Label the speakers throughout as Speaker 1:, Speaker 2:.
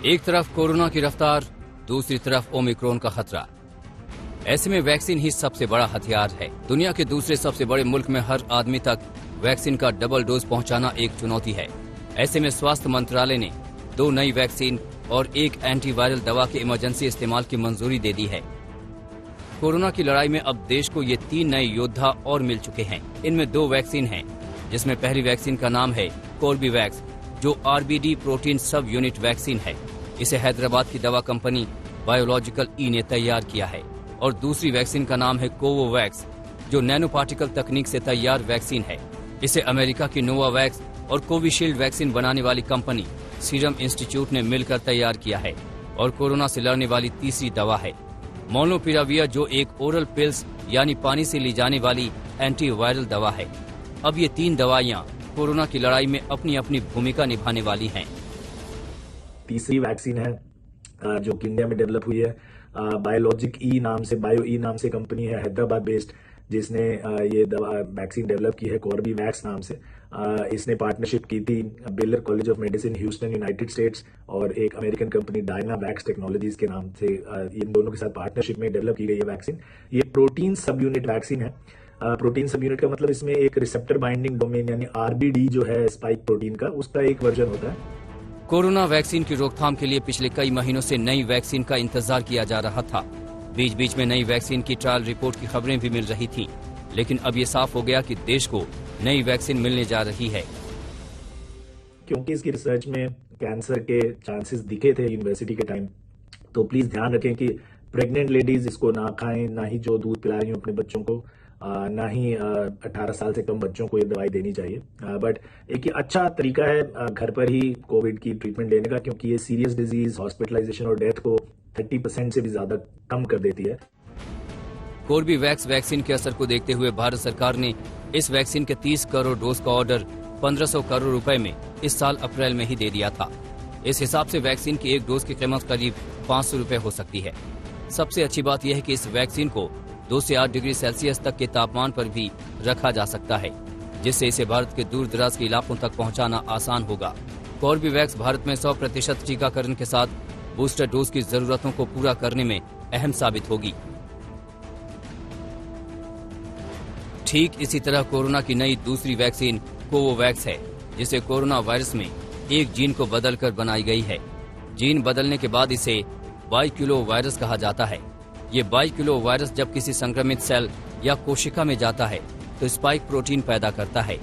Speaker 1: एक तरफ कोरोना की रफ्तार, दूसरी तरफ ओमिक्रॉन का खतरा। ऐसे में वैक्सीन ही सबसे बड़ा हथियार है। दुनिया के दूसरे सबसे बड़े मुल्क में हर आदमी तक वैक्सीन का डबल डोज पहुंचाना एक चुनौती है। ऐसे में स्वास्थ्य मंत्रालय ने 2 नई वैक्सीन और 1 एंटीवायरल दवा के इमरजेंसी इस्तेमाल की मंजूरी दे दी है। कोरोना की लड़ाई में अब देश को ये 3 नए योद्धा और मिल चुके हैं। इनमें 2 वैक्सीन हैं, जिसमें पहली वैक्सीन का नाम है कोर्बीवैक्स, जो आरबीडी प्रोटीन सब यूनिट वैक्सीन है। इसे हैदराबाद की दवा कंपनी बायोलॉजिकल ई ने तैयार किया है। और दूसरी वैक्सीन का नाम है कोवोवैक्स, जो नैनो पार्टिकल तकनीक से तैयार वैक्सीन है। इसे अमेरिका की नोवावैक्स और कोविशील्ड वैक्सीन बनाने वाली कंपनी सीरम इंस्टीट्यूट ने मिलकर तैयार किया है और कोरोना से लड़ने वाली तीसरी दवा है मोलनुपिराविर, जो एक ओरल पिल्स यानी पानी से ली जाने वाली एंटीवायरल दवा है। अब ये 3 दवाइयां कोरोना की लड़ाई में अपनी अपनी भूमिका निभाने वाली हैं।
Speaker 2: तीसरी वैक्सीन है जो कि इंडिया में डेवलप हुई है। बायोलॉजिक ई नाम से, बायो ई नाम से कंपनी है हैदराबाद बेस्ड, जिसने ये दवा वैक्सीन डेवलप की है कोर्बीवैक्स नाम से। इसने पार्टनरशिप की थी baler college of medicine Houston United states और एक अमेरिकन कंपनी डायनावैक्स टेक्नोलॉजीज के नाम से। इन दोनों के साथ पार्टनरशिप में डेवलप की गई है वैक्सीन। ये प्रोटीन सब यूनिट वैक्सीन है। प्रोटीन सब यूनिट का मतलब इसमें एक रिसेप्टर बाइंडिंग डोमेन यानी आरबीडी जो है स्पाइक प्रोटीन का, उसका एक वर्जन होता है।
Speaker 1: कोरोना वैक्सीन की रोकथाम के लिए पिछले कई महीनों से नई वैक्सीन का इंतजार किया जा रहा था। बीच बीच में नई वैक्सीन की ट्रायल रिपोर्ट की खबरें भी मिल रही थीं, लेकिन अब ये साफ हो गया कि देश को नई वैक्सीन मिलने जा रही है।
Speaker 2: क्योंकि इसकी रिसर्च में कैंसर के चांसेस दिखे थे यूनिवर्सिटी के टाइम, तो प्लीज ध्यान रखें कि प्रेग्नेंट लेडीज इसको ना खाएं, ना ही जो दूध पिला रही हैं अपने बच्चों को, ना ही 18 साल से कम बच्चों को ये दवाई देनी चाहिए। बट एक ये अच्छा तरीका है घर पर ही कोविड की ट्रीटमेंट लेने का, क्योंकि ये सीरियस डिजीज, हॉस्पिटलाइजेशन और डेथ को 30% से भी ज्यादा कम कर देती है।
Speaker 1: कोर्बीवैक्स वैक्सीन के असर को देखते हुए भारत सरकार ने इस वैक्सीन के 30 करोड़ डोज का ऑर्डर 1500 करोड़ रुपए में इस साल अप्रैल में ही दे दिया था। इस हिसाब से वैक्सीन की एक डोज की कीमत करीब 500 रुपए हो सकती है। सबसे अच्छी बात यह है कि इस वैक्सीन को 2 से 8 डिग्री सेल्सियस तक के तापमान पर भी रखा जा सकता है, जिससे इसे भारत के दूर दराज के इलाकों तक पहुंचाना आसान होगा। कोर्बीवैक्स भारत में 100% टीकाकरण के साथ बूस्टर डोज की जरूरतों को पूरा करने में अहम साबित होगी। ठीक इसी तरह कोरोना की नई दूसरी वैक्सीन कोवोवैक्स है, जिसे कोरोना वायरस में एक जीन को बदलकर बनाई गई है। जीन बदलने के बाद इसे बाइक्यूलो वायरस कहा जाता है। ये बाइक्यूलो वायरस जब किसी संक्रमित सेल या कोशिका में जाता है तो स्पाइक प्रोटीन पैदा करता है।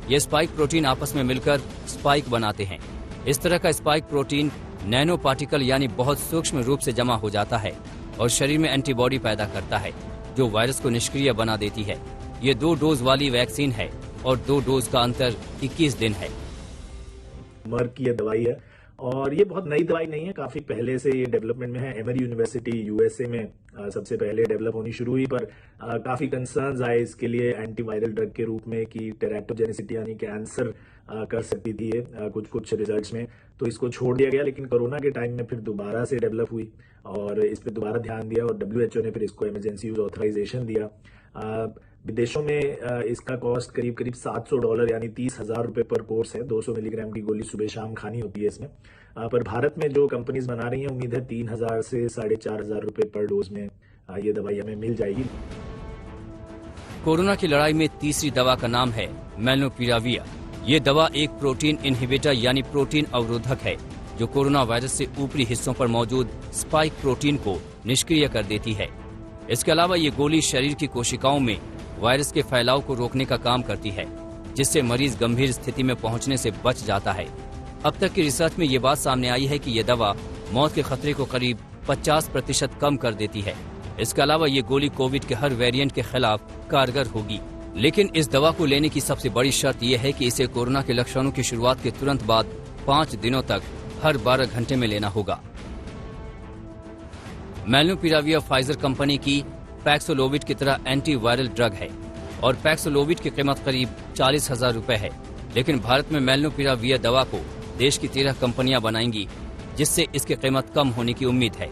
Speaker 1: ये स्पाइक प्रोटीन आपस में मिलकर स्पाइक बनाते हैं। इस तरह का स्पाइक प्रोटीन नैनो पार्टिकल यानी बहुत सूक्ष्म रूप से जमा हो जाता है और शरीर में एंटीबॉडी पैदा करता है, जो वायरस को निष्क्रिय बना देती है। ये 2 डोज वाली वैक्सीन है और 2 डोज का अंतर 21 दिन है।
Speaker 2: मर्क की ये दवाई है और ये बहुत नई दवाई नहीं है, काफी पहले से ये डेवलपमेंट में है। एमरी यूनिवर्सिटी यूएसए में सबसे पहले डेवलप होनी शुरू हुई, पर काफी कंसर्न्स आए इसके लिए एंटीवायरल ड्रग के रूप में कि टेरेक्टोजेनिसिटी यानी कैंसर कर सकती थी ये कुछ रिजल्ट्स में, तो इसको छोड़ दिया गया। लेकिन कोरोना के टाइम में फिर दोबारा से डेवलप हुई और इस पर दोबारा ध्यान दिया और WHO ने फिर इसको इमरजेंसी यूज ऑथराइजेशन दिया। विदेशों में इसका कॉस्ट करीब $700 यानी 30,000 रुपए पर कोर्स है। 200 मिलीग्राम की गोली सुबह शाम खानी होती है इसमें। पर भारत में जो कंपनीज बना रही हैं, उम्मीद है 3,000 से 4,500 रुपए पर डोज में ये दवाई हमें मिल जाएगी।
Speaker 1: कोरोना की लड़ाई में तीसरी दवा का नाम है मोलनुपिराविर। ये दवा एक प्रोटीन इनहिबिटर यानी प्रोटीन अवरोधक है, जो कोरोना वायरस से ऊपरी हिस्सों पर मौजूद स्पाइक प्रोटीन को निष्क्रिय कर देती है। इसके अलावा ये गोली शरीर की कोशिकाओं में वायरस के फैलाव को रोकने का काम करती है, जिससे मरीज गंभीर स्थिति में पहुंचने से बच जाता है। अब तक की रिसर्च में ये बात सामने आई है कि ये दवा मौत के खतरे को करीब 50% कम कर देती है। इसके अलावा ये गोली कोविड के हर वेरिएंट के खिलाफ कारगर होगी। लेकिन इस दवा को लेने की सबसे बड़ी शर्त यह है कि इसे कोरोना के लक्षणों की शुरुआत के तुरंत बाद 5 दिनों तक हर 12 घंटे में लेना होगा। मोलनुपिराविर फाइजर कंपनी की पैक्सोलोविड की तरह एंटीवायरल ड्रग है और पैक्सोलोविड की कीमत करीब 40,000 रुपए है। लेकिन भारत में मोलनुपिराविर दवा को देश की 13 कंपनियां बनाएंगी, जिससे इसकी कीमत कम होने की उम्मीद है।